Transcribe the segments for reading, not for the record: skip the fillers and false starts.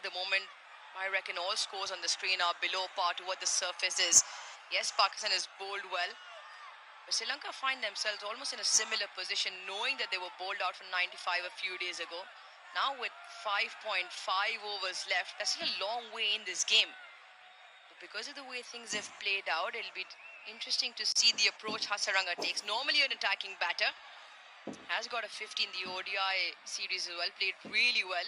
at the moment. I reckon all scores on the screen are below par to what the surface is. Yes, Pakistan has bowled well, but Sri Lanka find themselves almost in a similar position, knowing that they were bowled out for 95 a few days ago. Now with 5.5 overs left, that's still a long way in this game. But because of the way things have played out, it'll be interesting to see the approach Hasaranga takes. Normally an attacking batter, has got a 50 in the ODI series as well, played really well.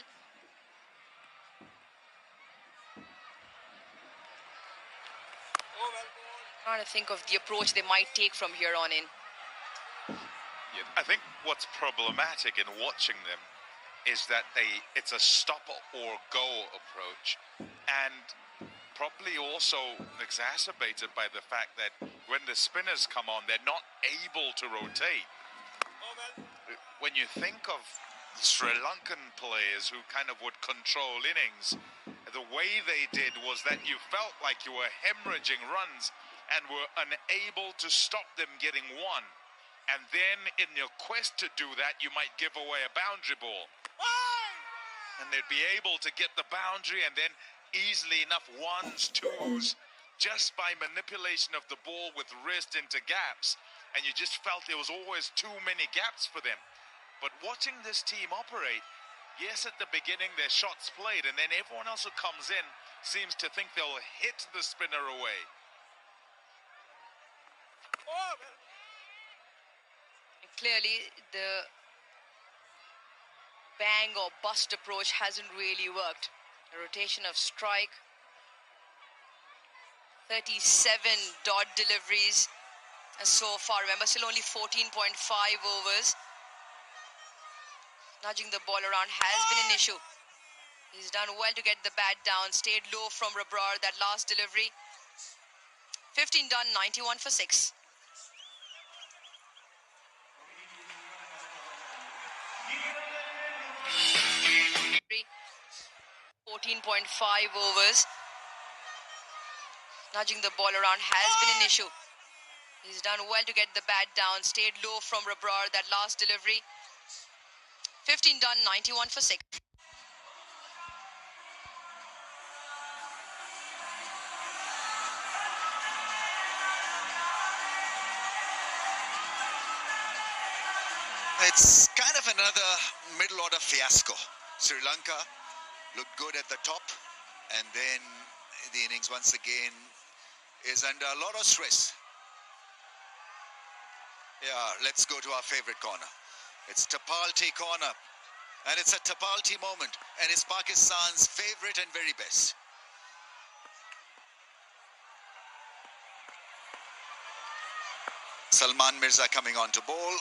Trying to think of the approach they might take from here on in. Yeah, I think what's problematic in watching them is that it's a stop or go approach, and probably also exacerbated by the fact that when the spinners come on, they're not able to rotate. When you think of Sri Lankan players who kind of would control innings, the way they did was that you felt like you were hemorrhaging runs and were unable to stop them getting one. And then in your quest to do that, you might give away a boundary ball. And they'd be able to get the boundary and then easily enough ones, twos, just by manipulation of the ball with wrist into gaps. And you just felt there was always too many gaps for them. But watching this team operate, yes, at the beginning their shots played, and then everyone else who comes in seems to think they'll hit the spinner away. Clearly, the bang or bust approach hasn't really worked. A rotation of strike, 37 dot deliveries so far. Remember, still only 14.5 overs. Nudging the ball around has been an issue. He's done well to get the bat down, stayed low from Rabrar, that last delivery. 15 done, 91 for 6. 14.5 overs. Nudging the ball around has been an issue. He's done well to get the bat down, stayed low from Rabrar, that last delivery. 15 done, 91 for 6. It's kind of another middle order fiasco. Sri Lanka looked good at the top, and then the innings once again is under a lot of stress. Yeah, let's go to our favorite corner. It's Tapalti corner, and it's a Tapalti moment, and it's Pakistan's favorite and very best. Salman Mirza coming on to bowl,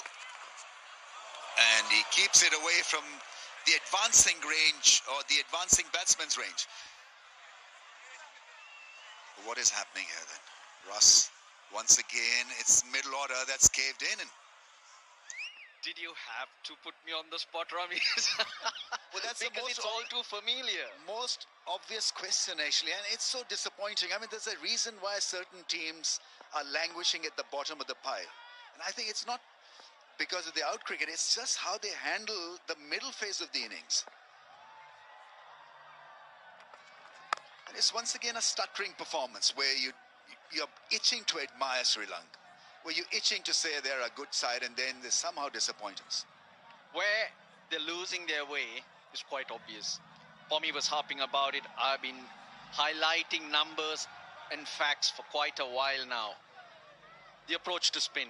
and he keeps it away from the advancing range, or the advancing batsman's range. What is happening here then? Russ, once again, it's middle order that's caved in. And did you have to put me on the spot, Rami? Well, that's because it's all too familiar. Most obvious question, actually, and it's so disappointing. I mean, there's a reason why certain teams are languishing at the bottom of the pile. And I think it's not because of the out cricket, it's just how they handle the middle phase of the innings. And it's once again a stuttering performance where you're itching to admire Sri Lanka, where you're itching to say they're a good side, and then they somehow disappoint us. Where they're losing their way is quite obvious. Pommy was harping about it. I've been highlighting numbers and facts for quite a while now. The approach to spin.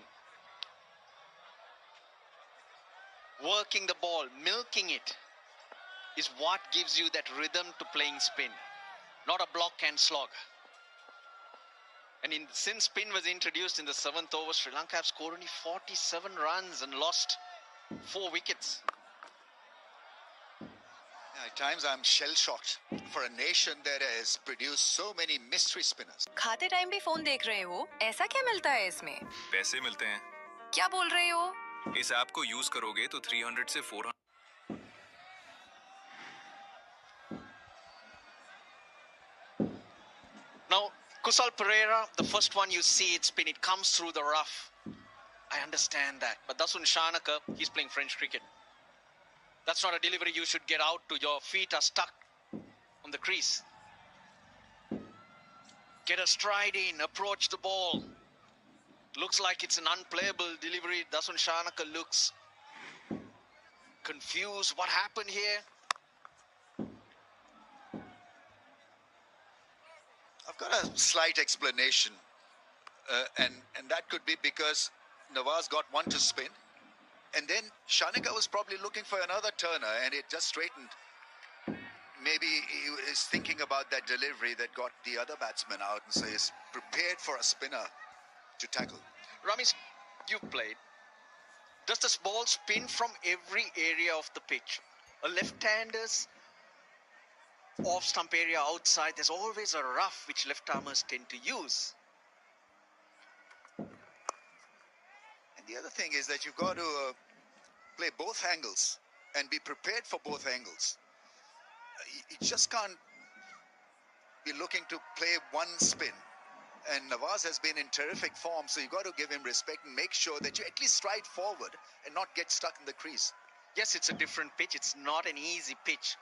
Working the ball, milking it, is what gives you that rhythm to playing spin. Not a block and slog. And since spin was introduced in the 7th over, Sri Lanka have scored only 47 runs and lost 4 wickets. Yeah, at times I'm shell-shocked for a nation that has produced so many mystery spinners. खाते time भी phone देख रहे हो? ऐसा क्या मिलता है इसमें? पैसे मिलते हैं। क्या बोल रहे हो? इस ऐप को यूज करोगे तो 300 से 400। Now, Kusal Pereira, the first one you see it spin, it comes through the rough. I understand that. But Dasun Shanaka, he's playing French cricket. That's not a delivery you should get out to. Your feet are stuck on the crease. Get a stride in, approach the ball. Looks like it's an unplayable delivery. Dasun Shanaka looks confused. What happened here? I've got a slight explanation, and that could be because Nawaz got one to spin, and then Shanika was probably looking for another turner, and it just straightened. Maybe he is thinking about that delivery that got the other batsman out, and so he's prepared for a spinner to tackle. Ramesh, you've played. Does this ball spin from every area of the pitch? A left-hander's off-stump area outside, there's always a rough which left-armers tend to use. And the other thing is that you've got to play both angles and be prepared for both angles. You just can't be looking to play one spin. And Nawaz has been in terrific form, so you've got to give him respect and make sure that you at least stride forward and not get stuck in the crease. Yes, it's a different pitch. It's not an easy pitch.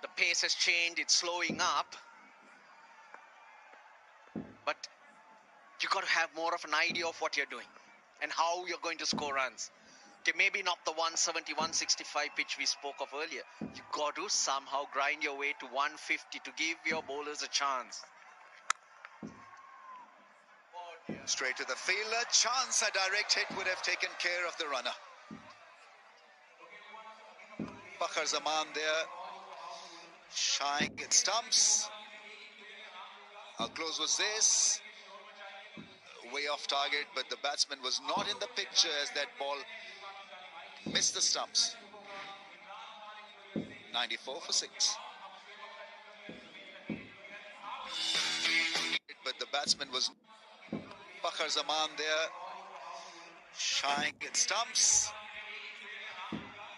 The pace has changed. It's slowing up. But you got to have more of an idea of what you're doing and how you're going to score runs. Okay, maybe not the 170, 165 pitch we spoke of earlier. You got to somehow grind your way to 150 to give your bowlers a chance. Straight to the fielder. Chance, a direct hit would have taken care of the runner. Fakhar Zaman there. Shying at stumps. How close was this? Way off target, but the batsman was not in the picture as that ball missed the stumps. 94 for 6. But the batsman was Fakhar Zaman there. Shying at stumps.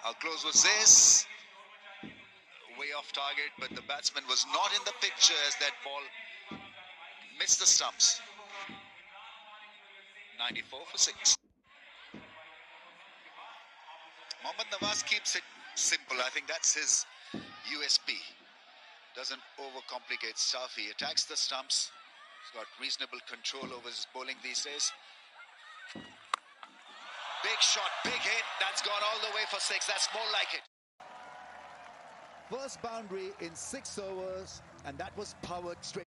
How close was this? Way off target, but the batsman was not in the picture as that ball missed the stumps. 94 for 6. Mohammad Nawaz keeps it simple. I think that's his USP. Doesn't overcomplicate stuff. He attacks the stumps. He's got reasonable control over his bowling these days. Big shot, big hit. That's gone all the way for 6. That's more like it. First boundary in 6 overs, and that was powered straight.